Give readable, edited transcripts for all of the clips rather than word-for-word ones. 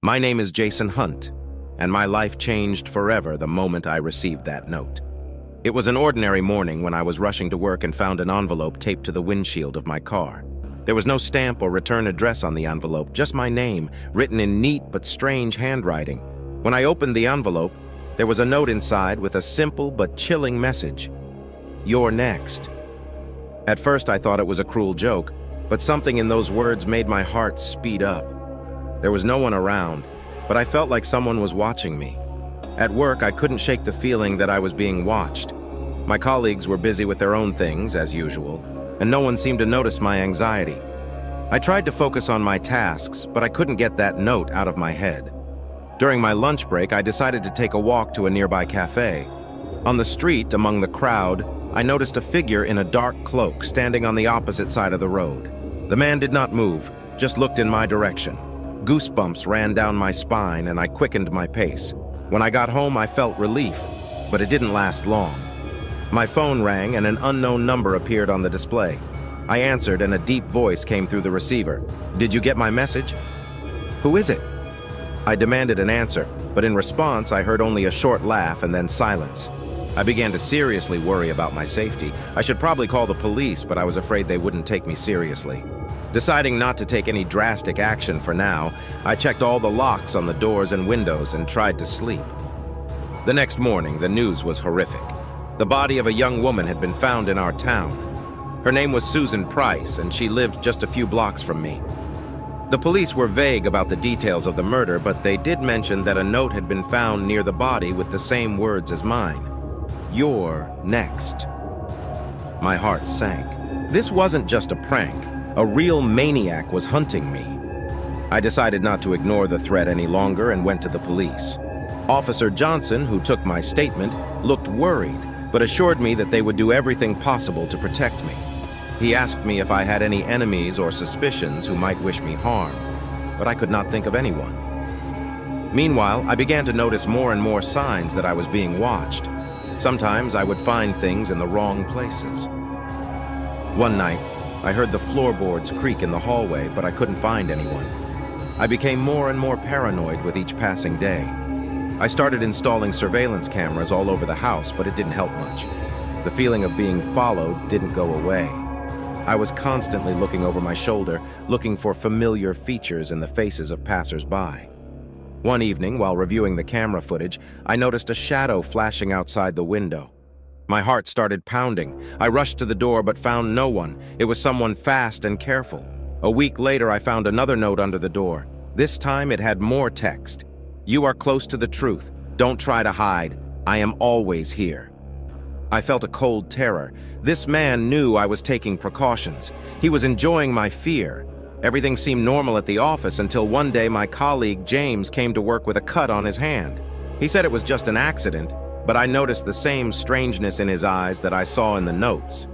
My name is Jason Hunt, and my life changed forever the moment I received that note. It was an ordinary morning when I was rushing to work and found an envelope taped to the windshield of my car. There was no stamp or return address on the envelope, just my name, written in neat but strange handwriting. When I opened the envelope, there was a note inside with a simple but chilling message. "You're next." At first I thought it was a cruel joke, but something in those words made my heart speed up. There was no one around, but I felt like someone was watching me. At work, I couldn't shake the feeling that I was being watched. My colleagues were busy with their own things, as usual, and no one seemed to notice my anxiety. I tried to focus on my tasks, but I couldn't get that note out of my head. During my lunch break, I decided to take a walk to a nearby cafe. On the street, among the crowd, I noticed a figure in a dark cloak standing on the opposite side of the road. The man did not move, just looked in my direction. Goosebumps ran down my spine, and I quickened my pace. When I got home, I felt relief, but it didn't last long. My phone rang, and an unknown number appeared on the display. I answered, and a deep voice came through the receiver. "Did you get my message?" "Who is it?" I demanded an answer, but in response, I heard only a short laugh and then silence. I began to seriously worry about my safety. I should probably call the police, but I was afraid they wouldn't take me seriously. Deciding not to take any drastic action for now, I checked all the locks on the doors and windows and tried to sleep. The next morning, the news was horrific. The body of a young woman had been found in our town. Her name was Susan Price, and she lived just a few blocks from me. The police were vague about the details of the murder, but they did mention that a note had been found near the body with the same words as mine. "You're next." My heart sank. This wasn't just a prank. A real maniac was hunting me. I decided not to ignore the threat any longer and went to the police. Officer Johnson, who took my statement, looked worried, but assured me that they would do everything possible to protect me. He asked me if I had any enemies or suspicions who might wish me harm, but I could not think of anyone. Meanwhile, I began to notice more and more signs that I was being watched. Sometimes I would find things in the wrong places. One night, I heard the floorboards creak in the hallway, but I couldn't find anyone. I became more and more paranoid with each passing day. I started installing surveillance cameras all over the house, but it didn't help much. The feeling of being followed didn't go away. I was constantly looking over my shoulder, looking for familiar features in the faces of passers-by. One evening, while reviewing the camera footage, I noticed a shadow flashing outside the window. My heart started pounding. I rushed to the door but found no one. It was someone fast and careful. A week later, I found another note under the door. This time it had more text. "You are close to the truth. Don't try to hide. I am always here." I felt a cold terror. This man knew I was taking precautions. He was enjoying my fear. Everything seemed normal at the office until one day my colleague James came to work with a cut on his hand. He said it was just an accident, but I noticed the same strangeness in his eyes that I saw in the notes.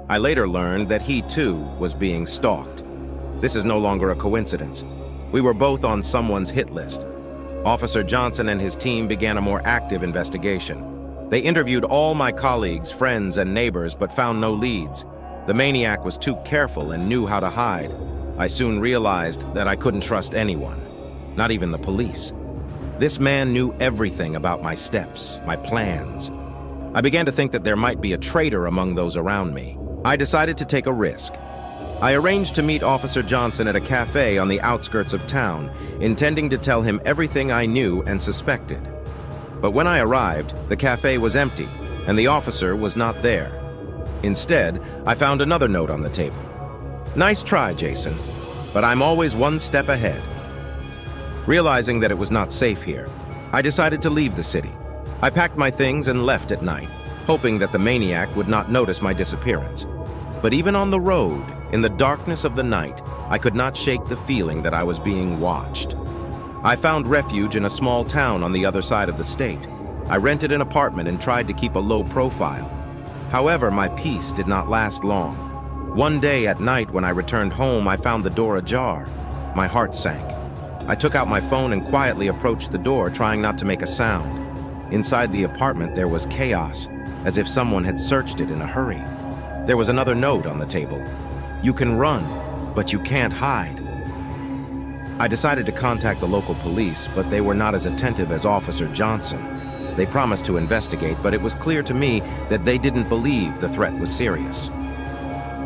I later learned that he, too, was being stalked. This is no longer a coincidence. We were both on someone's hit list. Officer Johnson and his team began a more active investigation. They interviewed all my colleagues, friends, and neighbors, but found no leads. The maniac was too careful and knew how to hide. I soon realized that I couldn't trust anyone, not even the police. This man knew everything about my steps, my plans. I began to think that there might be a traitor among those around me. I decided to take a risk. I arranged to meet Officer Johnson at a cafe on the outskirts of town, intending to tell him everything I knew and suspected. But when I arrived, the cafe was empty, and the officer was not there. Instead, I found another note on the table. "Nice try, Jason, but I'm always one step ahead." Realizing that it was not safe here, I decided to leave the city. I packed my things and left at night, hoping that the maniac would not notice my disappearance. But even on the road, in the darkness of the night, I could not shake the feeling that I was being watched. I found refuge in a small town on the other side of the state. I rented an apartment and tried to keep a low profile. However, my peace did not last long. One day at night when I returned home, I found the door ajar. My heart sank. I took out my phone and quietly approached the door, trying not to make a sound. Inside the apartment, there was chaos, as if someone had searched it in a hurry. There was another note on the table. "You can run, but you can't hide." I decided to contact the local police, but they were not as attentive as Officer Johnson. They promised to investigate, but it was clear to me that they didn't believe the threat was serious.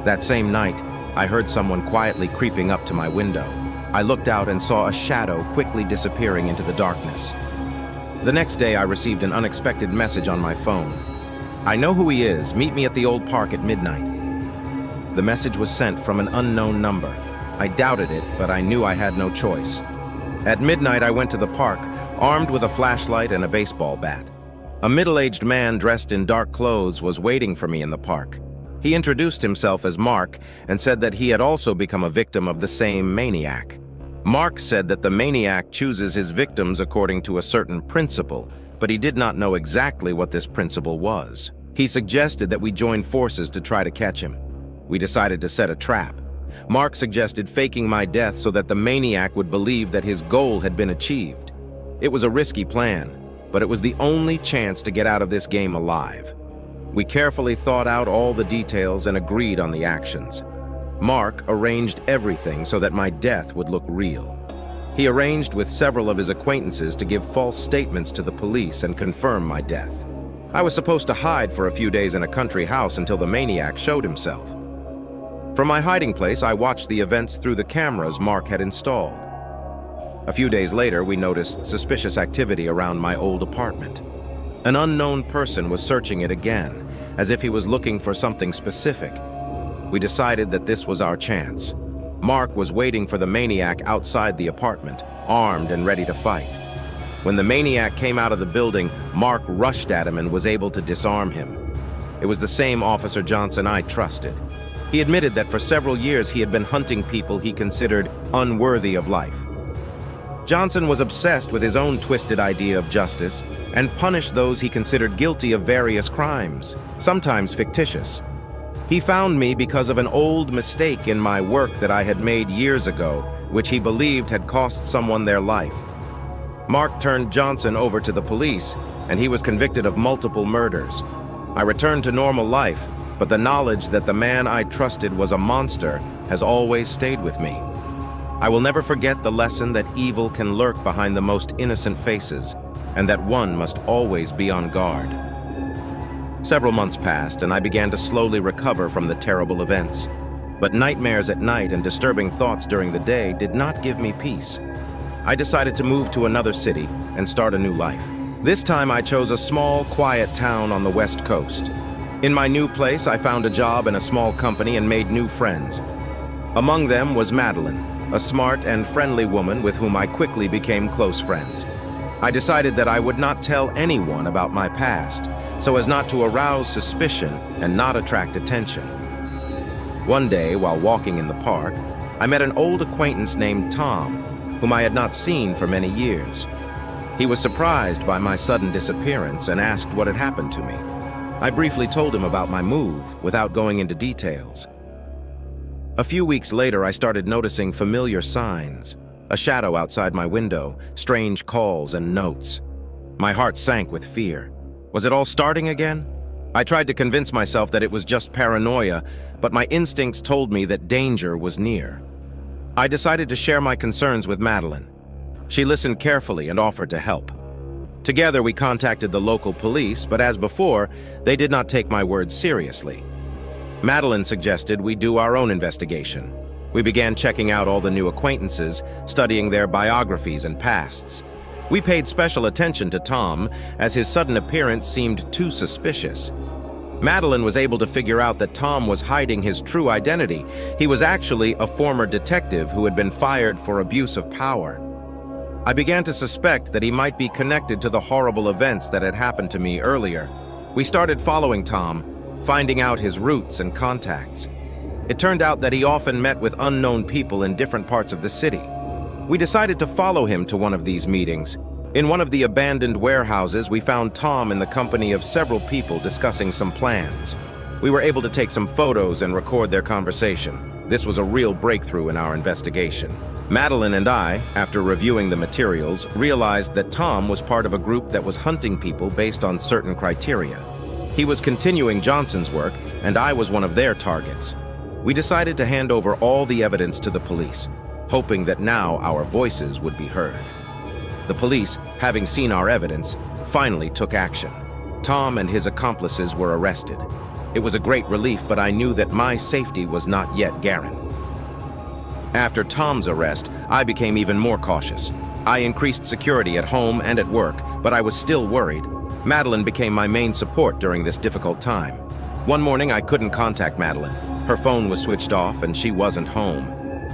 That same night, I heard someone quietly creeping up to my window. I looked out and saw a shadow quickly disappearing into the darkness. The next day, I received an unexpected message on my phone. "I know who he is. Meet me at the old park at midnight." The message was sent from an unknown number. I doubted it, but I knew I had no choice. At midnight, I went to the park, armed with a flashlight and a baseball bat. A middle-aged man dressed in dark clothes was waiting for me in the park. He introduced himself as Mark and said that he had also become a victim of the same maniac. Mark said that the maniac chooses his victims according to a certain principle, but he did not know exactly what this principle was. He suggested that we join forces to try to catch him. We decided to set a trap. Mark suggested faking my death so that the maniac would believe that his goal had been achieved. It was a risky plan, but it was the only chance to get out of this game alive. We carefully thought out all the details and agreed on the actions. Mark arranged everything so that my death would look real. He arranged with several of his acquaintances to give false statements to the police and confirm my death. I was supposed to hide for a few days in a country house until the maniac showed himself. From my hiding place, I watched the events through the cameras Mark had installed. A few days later, we noticed suspicious activity around my old apartment. An unknown person was searching it again, as if he was looking for something specific. We decided that this was our chance. Mark was waiting for the maniac outside the apartment, armed and ready to fight. When the maniac came out of the building, Mark rushed at him and was able to disarm him. It was the same Officer Johnson I trusted. He admitted that for several years he had been hunting people he considered unworthy of life. Johnson was obsessed with his own twisted idea of justice and punished those he considered guilty of various crimes, sometimes fictitious. He found me because of an old mistake in my work that I had made years ago, which he believed had cost someone their life. Mark turned Johnson over to the police, and he was convicted of multiple murders. I returned to normal life, but the knowledge that the man I trusted was a monster has always stayed with me. I will never forget the lesson that evil can lurk behind the most innocent faces, and that one must always be on guard. Several months passed, and I began to slowly recover from the terrible events. But nightmares at night and disturbing thoughts during the day did not give me peace. I decided to move to another city and start a new life. This time I chose a small, quiet town on the West Coast. In my new place, I found a job in a small company and made new friends. Among them was Madeline, a smart and friendly woman with whom I quickly became close friends. I decided that I would not tell anyone about my past, so as not to arouse suspicion and not attract attention. One day, while walking in the park, I met an old acquaintance named Tom, whom I had not seen for many years. He was surprised by my sudden disappearance and asked what had happened to me. I briefly told him about my move, without going into details. A few weeks later, I started noticing familiar signs. A shadow outside my window, strange calls and notes. My heart sank with fear. Was it all starting again? I tried to convince myself that it was just paranoia, but my instincts told me that danger was near. I decided to share my concerns with Madeline. She listened carefully and offered to help. Together, we contacted the local police, but as before, they did not take my words seriously. Madeline suggested we do our own investigation. We began checking out all the new acquaintances, studying their biographies and pasts. We paid special attention to Tom, as his sudden appearance seemed too suspicious. Madeline was able to figure out that Tom was hiding his true identity. He was actually a former detective who had been fired for abuse of power. I began to suspect that he might be connected to the horrible events that had happened to me earlier. We started following Tom, finding out his roots and contacts. It turned out that he often met with unknown people in different parts of the city. We decided to follow him to one of these meetings. In one of the abandoned warehouses, we found Tom in the company of several people discussing some plans. We were able to take some photos and record their conversation. This was a real breakthrough in our investigation. Madeline and I, after reviewing the materials, realized that Tom was part of a group that was hunting people based on certain criteria. He was continuing Johnson's work, and I was one of their targets. We decided to hand over all the evidence to the police. hoping that now our voices would be heard. The police, having seen our evidence, finally took action. Tom and his accomplices were arrested. It was a great relief, but I knew that my safety was not yet guaranteed. After Tom's arrest, I became even more cautious. I increased security at home and at work, but I was still worried. Madeline became my main support during this difficult time. One morning, I couldn't contact Madeline. Her phone was switched off and she wasn't home.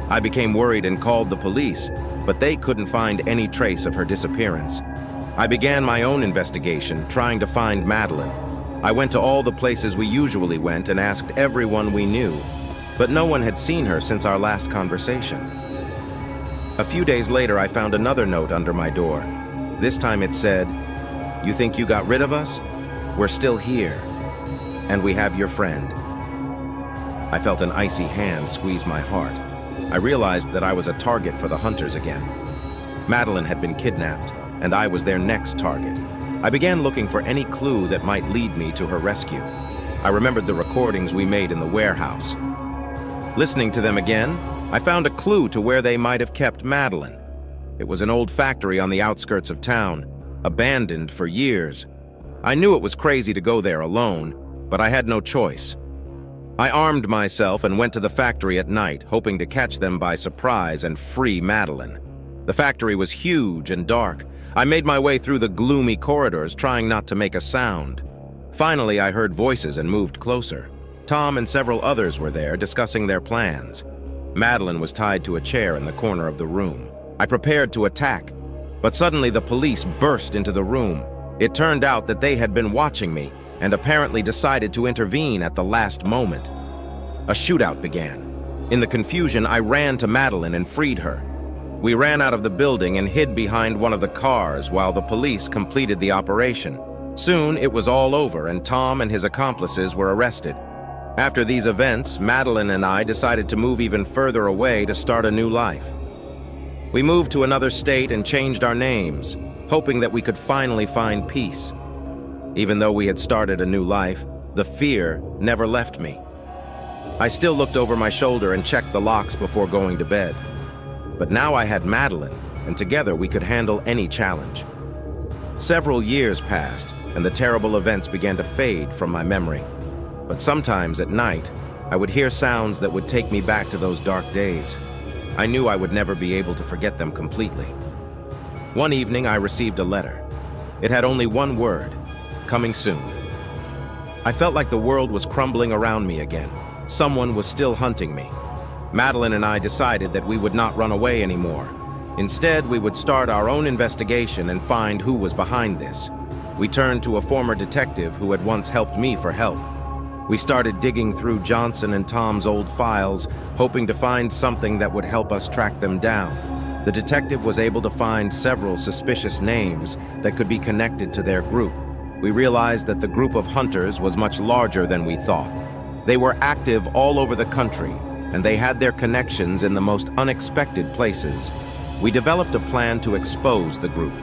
I became worried and called the police, but they couldn't find any trace of her disappearance. I began my own investigation, trying to find Madeline. I went to all the places we usually went and asked everyone we knew, but no one had seen her since our last conversation. A few days later, I found another note under my door. This time it said, "You think you got rid of us? We're still here, and we have your friend." I felt an icy hand squeeze my heart. I realized that I was a target for the hunters again. Madeline had been kidnapped, and I was their next target. I began looking for any clue that might lead me to her rescue. I remembered the recordings we made in the warehouse. Listening to them again, I found a clue to where they might have kept Madeline. It was an old factory on the outskirts of town, abandoned for years. I knew it was crazy to go there alone, but I had no choice. I armed myself and went to the factory at night, hoping to catch them by surprise and free Madeline. The factory was huge and dark. I made my way through the gloomy corridors, trying not to make a sound. Finally, I heard voices and moved closer. Tom and several others were there, discussing their plans. Madeline was tied to a chair in the corner of the room. I prepared to attack, but suddenly the police burst into the room. It turned out that they had been watching me and apparently decided to intervene at the last moment. A shootout began. In the confusion, I ran to Madeline and freed her. We ran out of the building and hid behind one of the cars while the police completed the operation. Soon, it was all over, and Tom and his accomplices were arrested. After these events, Madeline and I decided to move even further away to start a new life. We moved to another state and changed our names, hoping that we could finally find peace. Even though we had started a new life, the fear never left me. I still looked over my shoulder and checked the locks before going to bed. But now I had Madeline, and together we could handle any challenge. Several years passed, and the terrible events began to fade from my memory. But sometimes at night, I would hear sounds that would take me back to those dark days. I knew I would never be able to forget them completely. One evening, I received a letter. It had only one word: coming soon. I felt like the world was crumbling around me again. Someone was still hunting me. Madeline and I decided that we would not run away anymore. Instead, we would start our own investigation and find who was behind this. We turned to a former detective who had once helped me for help. We started digging through Johnson and Tom's old files, hoping to find something that would help us track them down. The detective was able to find several suspicious names that could be connected to their group. We realized that the group of hunters was much larger than we thought. They were active all over the country, and they had their connections in the most unexpected places. We developed a plan to expose the group.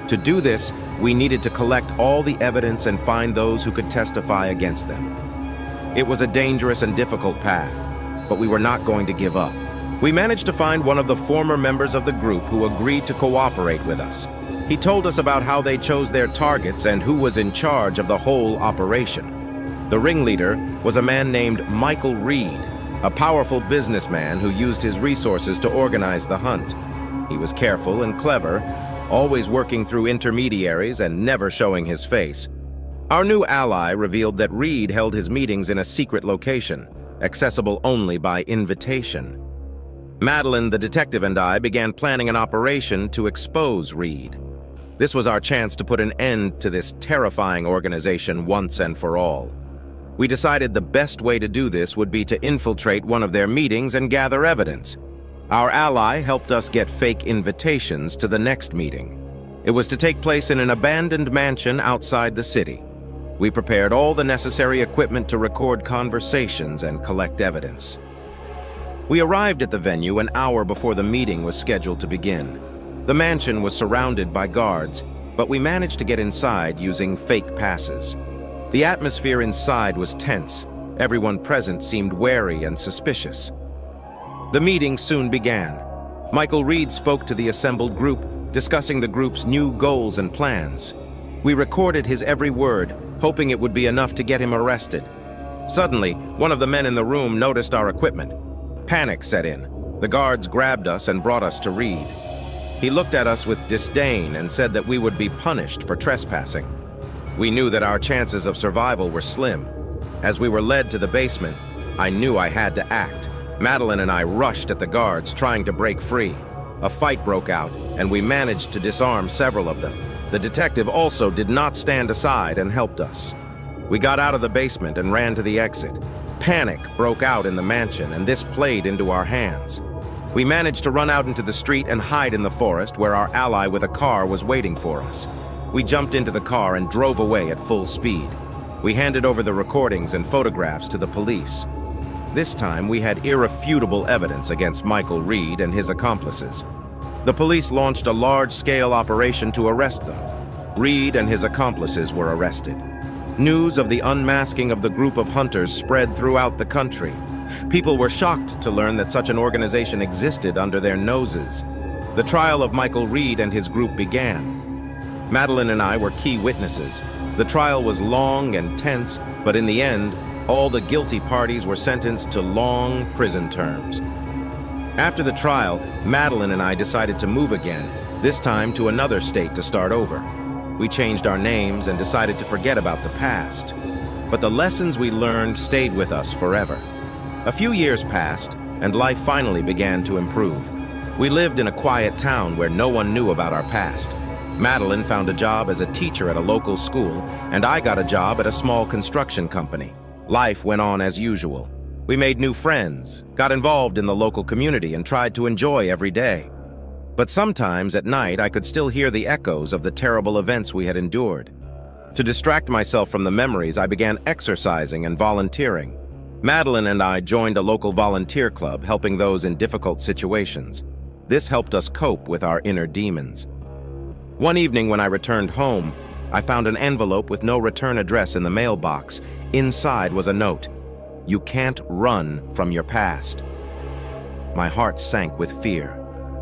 To do this, we needed to collect all the evidence and find those who could testify against them. It was a dangerous and difficult path, but we were not going to give up. We managed to find one of the former members of the group who agreed to cooperate with us. He told us about how they chose their targets and who was in charge of the whole operation. The ringleader was a man named Michael Reed, a powerful businessman who used his resources to organize the hunt. He was careful and clever, always working through intermediaries and never showing his face. Our new ally revealed that Reed held his meetings in a secret location, accessible only by invitation. Madeline, the detective, and I began planning an operation to expose Reed. This was our chance to put an end to this terrifying organization once and for all. We decided the best way to do this would be to infiltrate one of their meetings and gather evidence. Our ally helped us get fake invitations to the next meeting. It was to take place in an abandoned mansion outside the city. We prepared all the necessary equipment to record conversations and collect evidence. We arrived at the venue an hour before the meeting was scheduled to begin. The mansion was surrounded by guards, but we managed to get inside using fake passes. The atmosphere inside was tense. Everyone present seemed wary and suspicious. The meeting soon began. Michael Reed spoke to the assembled group, discussing the group's new goals and plans. We recorded his every word, hoping it would be enough to get him arrested. Suddenly, one of the men in the room noticed our equipment. Panic set in. The guards grabbed us and brought us to Reed. He looked at us with disdain and said that we would be punished for trespassing. We knew that our chances of survival were slim. As we were led to the basement, I knew I had to act. Madeline and I rushed at the guards, trying to break free. A fight broke out, and we managed to disarm several of them. The detective also did not stand aside and helped us. We got out of the basement and ran to the exit. Panic broke out in the mansion, and this played into our hands. We managed to run out into the street and hide in the forest where our ally with a car was waiting for us. We jumped into the car and drove away at full speed. We handed over the recordings and photographs to the police. This time, we had irrefutable evidence against Michael Reed and his accomplices. The police launched a large-scale operation to arrest them. Reed and his accomplices were arrested. News of the unmasking of the group of hunters spread throughout the country. People were shocked to learn that such an organization existed under their noses. The trial of Michael Reed and his group began. Madeline and I were key witnesses. The trial was long and tense, but in the end, all the guilty parties were sentenced to long prison terms. After the trial, Madeline and I decided to move again, this time to another state to start over. We changed our names and decided to forget about the past. But the lessons we learned stayed with us forever. A few years passed, and life finally began to improve. We lived in a quiet town where no one knew about our past. Madeline found a job as a teacher at a local school, and I got a job at a small construction company. Life went on as usual. We made new friends, got involved in the local community, and tried to enjoy every day. But sometimes at night I could still hear the echoes of the terrible events we had endured. To distract myself from the memories, I began exercising and volunteering. Madeline and I joined a local volunteer club, helping those in difficult situations. This helped us cope with our inner demons. One evening when I returned home, I found an envelope with no return address in the mailbox. Inside was a note. "You can't run from your past." My heart sank with fear.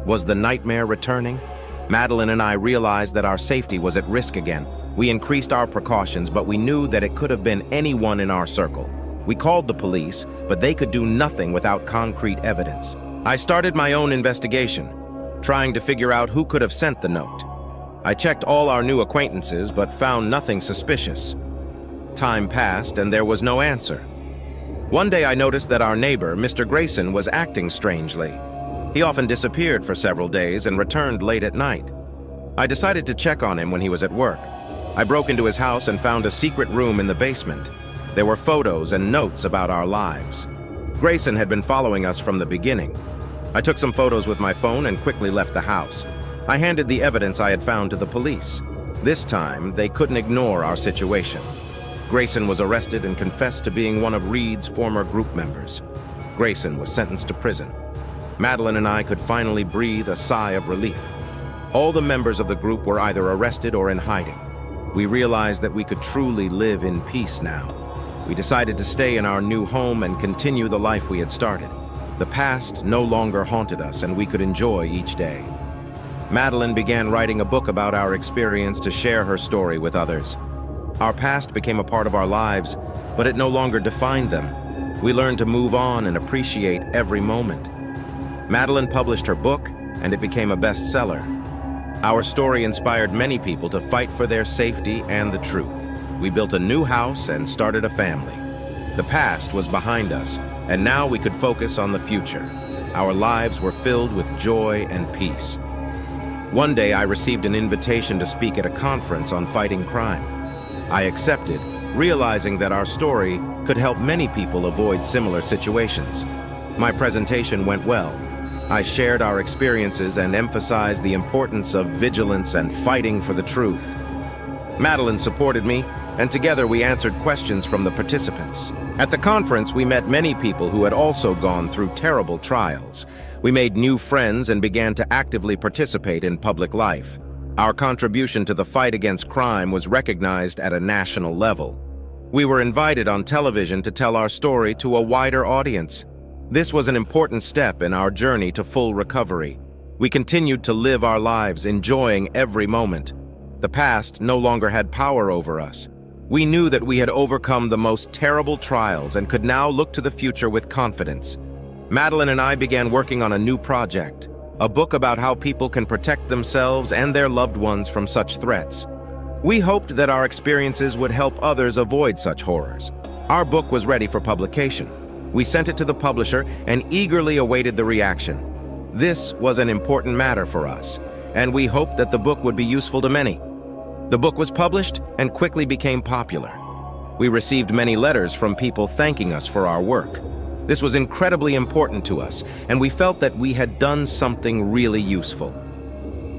Was the nightmare returning? Madeline and I realized that our safety was at risk again. We increased our precautions, but we knew that it could have been anyone in our circle. We called the police, but they could do nothing without concrete evidence. I started my own investigation, trying to figure out who could have sent the note. I checked all our new acquaintances, but found nothing suspicious. Time passed, and there was no answer. One day I noticed that our neighbor, Mr. Grayson, was acting strangely. He often disappeared for several days and returned late at night. I decided to check on him when he was at work. I broke into his house and found a secret room in the basement. There were photos and notes about our lives. Grayson had been following us from the beginning. I took some photos with my phone and quickly left the house. I handed the evidence I had found to the police. This time, they couldn't ignore our situation. Grayson was arrested and confessed to being one of Reed's former group members. Grayson was sentenced to prison. Madeline and I could finally breathe a sigh of relief. All the members of the group were either arrested or in hiding. We realized that we could truly live in peace now. We decided to stay in our new home and continue the life we had started. The past no longer haunted us, and we could enjoy each day. Madeline began writing a book about our experience to share her story with others. Our past became a part of our lives, but it no longer defined them. We learned to move on and appreciate every moment. Madeline published her book, and it became a bestseller. Our story inspired many people to fight for their safety and the truth. We built a new house and started a family. The past was behind us, and now we could focus on the future. Our lives were filled with joy and peace. One day I received an invitation to speak at a conference on fighting crime. I accepted, realizing that our story could help many people avoid similar situations. My presentation went well. I shared our experiences and emphasized the importance of vigilance and fighting for the truth. Madeline supported me, and together we answered questions from the participants. At the conference, we met many people who had also gone through terrible trials. We made new friends and began to actively participate in public life. Our contribution to the fight against crime was recognized at a national level. We were invited on television to tell our story to a wider audience. This was an important step in our journey to full recovery. We continued to live our lives, enjoying every moment. The past no longer had power over us. We knew that we had overcome the most terrible trials and could now look to the future with confidence. Madeline and I began working on a new project, a book about how people can protect themselves and their loved ones from such threats. We hoped that our experiences would help others avoid such horrors. Our book was ready for publication. We sent it to the publisher and eagerly awaited the reaction. This was an important matter for us, and we hoped that the book would be useful to many. The book was published and quickly became popular. We received many letters from people thanking us for our work. This was incredibly important to us, and we felt that we had done something really useful.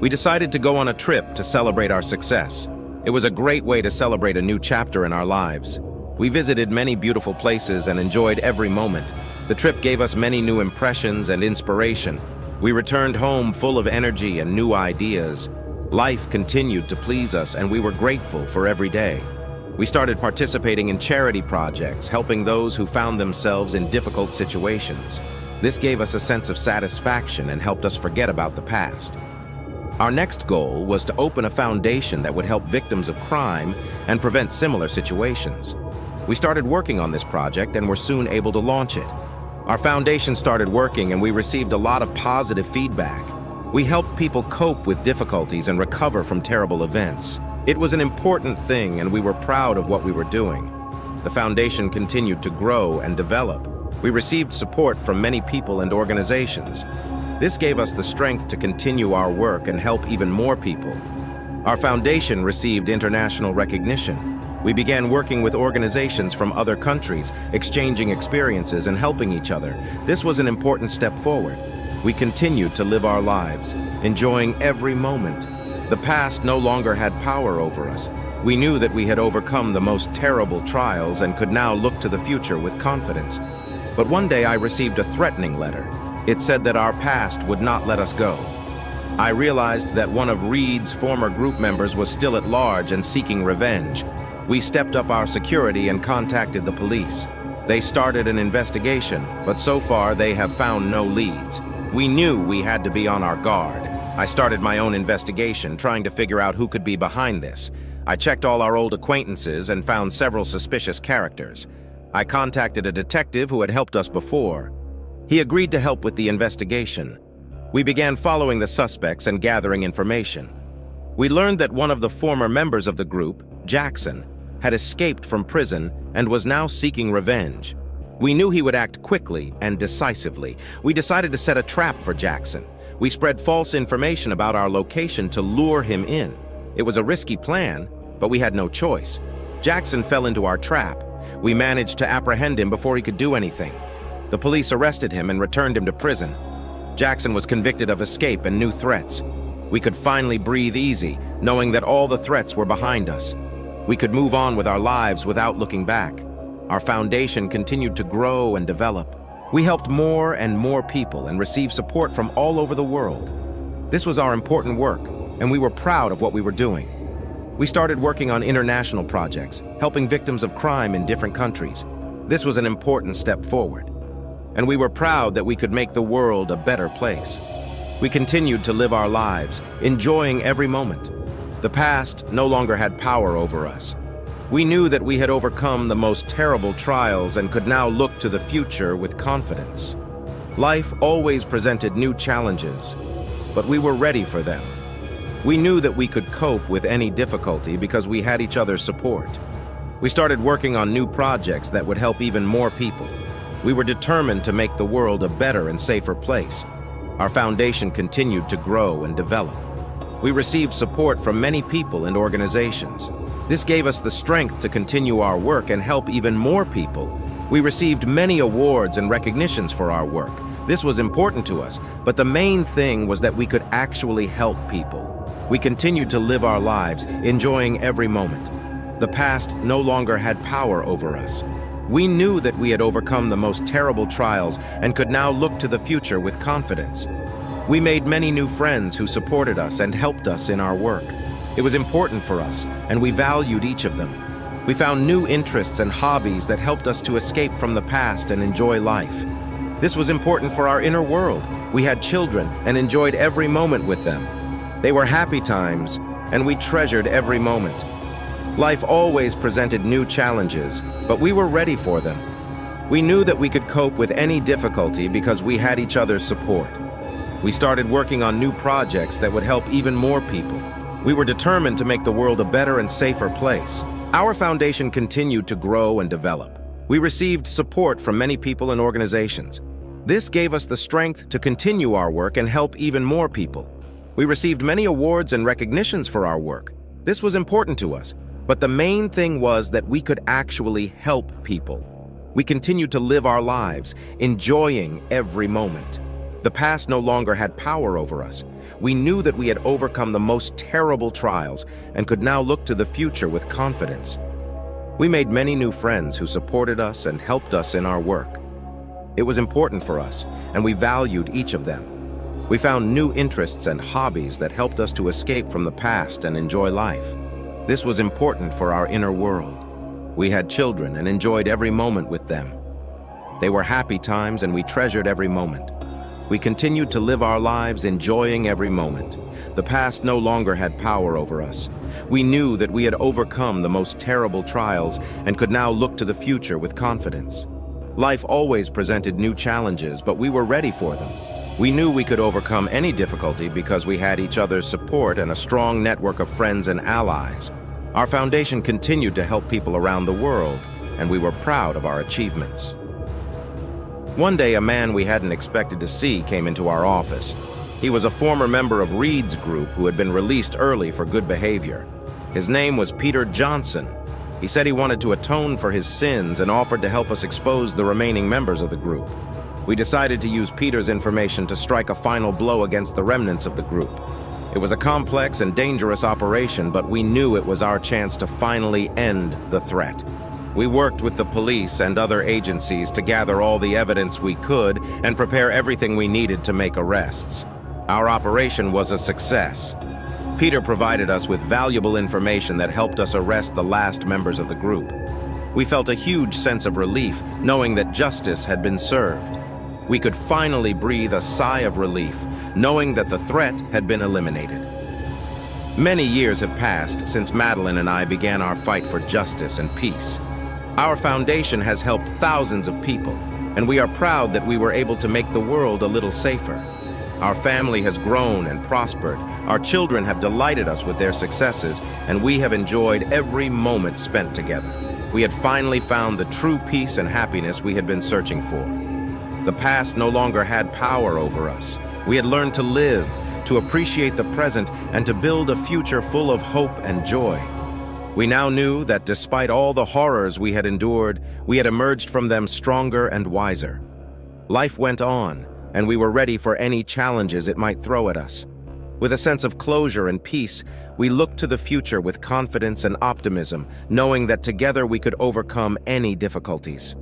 We decided to go on a trip to celebrate our success. It was a great way to celebrate a new chapter in our lives. We visited many beautiful places and enjoyed every moment. The trip gave us many new impressions and inspiration. We returned home full of energy and new ideas. Life continued to please us, and we were grateful for every day. We started participating in charity projects, helping those who found themselves in difficult situations. This gave us a sense of satisfaction and helped us forget about the past. Our next goal was to open a foundation that would help victims of crime and prevent similar situations. We started working on this project and were soon able to launch it. Our foundation started working and we received a lot of positive feedback. We helped people cope with difficulties and recover from terrible events. It was an important thing and we were proud of what we were doing. The foundation continued to grow and develop. We received support from many people and organizations. This gave us the strength to continue our work and help even more people. Our foundation received international recognition. We began working with organizations from other countries, exchanging experiences and helping each other. This was an important step forward. We continued to live our lives, enjoying every moment. The past no longer had power over us. We knew that we had overcome the most terrible trials and could now look to the future with confidence. But one day I received a threatening letter. It said that our past would not let us go. I realized that one of Reed's former group members was still at large and seeking revenge. We stepped up our security and contacted the police. They started an investigation, but so far they have found no leads. We knew we had to be on our guard. I started my own investigation, trying to figure out who could be behind this. I checked all our old acquaintances and found several suspicious characters. I contacted a detective who had helped us before. He agreed to help with the investigation. We began following the suspects and gathering information. We learned that one of the former members of the group, Jackson, had escaped from prison and was now seeking revenge. We knew he would act quickly and decisively. We decided to set a trap for Jackson. We spread false information about our location to lure him in. It was a risky plan, but we had no choice. Jackson fell into our trap. We managed to apprehend him before he could do anything. The police arrested him and returned him to prison. Jackson was convicted of escape and new threats. We could finally breathe easy, knowing that all the threats were behind us. We could move on with our lives without looking back. Our foundation continued to grow and develop. We helped more and more people and received support from all over the world. This was our important work, and we were proud of what we were doing. We started working on international projects, helping victims of crime in different countries. This was an important step forward, and we were proud that we could make the world a better place. We continued to live our lives, enjoying every moment. The past no longer had power over us. We knew that we had overcome the most terrible trials and could now look to the future with confidence. Life always presented new challenges, but we were ready for them. We knew that we could cope with any difficulty because we had each other's support. We started working on new projects that would help even more people. We were determined to make the world a better and safer place. Our foundation continued to grow and develop. We received support from many people and organizations. This gave us the strength to continue our work and help even more people. We received many awards and recognitions for our work. This was important to us, but the main thing was that we could actually help people. We continued to live our lives, enjoying every moment. The past no longer had power over us. We knew that we had overcome the most terrible trials and could now look to the future with confidence. We made many new friends who supported us and helped us in our work. It was important for us, and we valued each of them. We found new interests and hobbies that helped us to escape from the past and enjoy life. This was important for our inner world, We had children and enjoyed every moment with them. They were happy times, and we treasured every moment. Life always presented new challenges, but we were ready for them. We knew that we could cope with any difficulty because we had each other's support. We started working on new projects that would help even more people. We were determined to make the world a better and safer place. Our foundation continued to grow and develop. We received support from many people and organizations. This gave us the strength to continue our work and help even more people. We received many awards and recognitions for our work. This was important to us, but the main thing was that we could actually help people. We continued to live our lives, enjoying every moment. The past no longer had power over us. We knew that we had overcome the most terrible trials and could now look to the future with confidence. We made many new friends who supported us and helped us in our work. It was important for us, and we valued each of them. We found new interests and hobbies that helped us to escape from the past and enjoy life. This was important for our inner world. We had children and enjoyed every moment with them. They were happy times, and we treasured every moment. We continued to live our lives enjoying every moment. The past no longer had power over us. We knew that we had overcome the most terrible trials and could now look to the future with confidence. Life always presented new challenges, but we were ready for them. We knew we could overcome any difficulty because we had each other's support and a strong network of friends and allies. Our foundation continued to help people around the world, and we were proud of our achievements. One day, a man we hadn't expected to see came into our office. He was a former member of Reed's group who had been released early for good behavior. His name was Peter Johnson. He said he wanted to atone for his sins and offered to help us expose the remaining members of the group. We decided to use Peter's information to strike a final blow against the remnants of the group. It was a complex and dangerous operation, but we knew it was our chance to finally end the threat. We worked with the police and other agencies to gather all the evidence we could and prepare everything we needed to make arrests. Our operation was a success. Peter provided us with valuable information that helped us arrest the last members of the group. We felt a huge sense of relief knowing that justice had been served. We could finally breathe a sigh of relief, knowing that the threat had been eliminated. Many years have passed since Madeline and I began our fight for justice and peace. Our foundation has helped thousands of people, and we are proud that we were able to make the world a little safer. Our family has grown and prospered. Our children have delighted us with their successes, and we have enjoyed every moment spent together. We had finally found the true peace and happiness we had been searching for. The past no longer had power over us. We had learned to live, to appreciate the present, and to build a future full of hope and joy. We now knew that despite all the horrors we had endured, we had emerged from them stronger and wiser. Life went on, and we were ready for any challenges it might throw at us. With a sense of closure and peace, we looked to the future with confidence and optimism, knowing that together we could overcome any difficulties.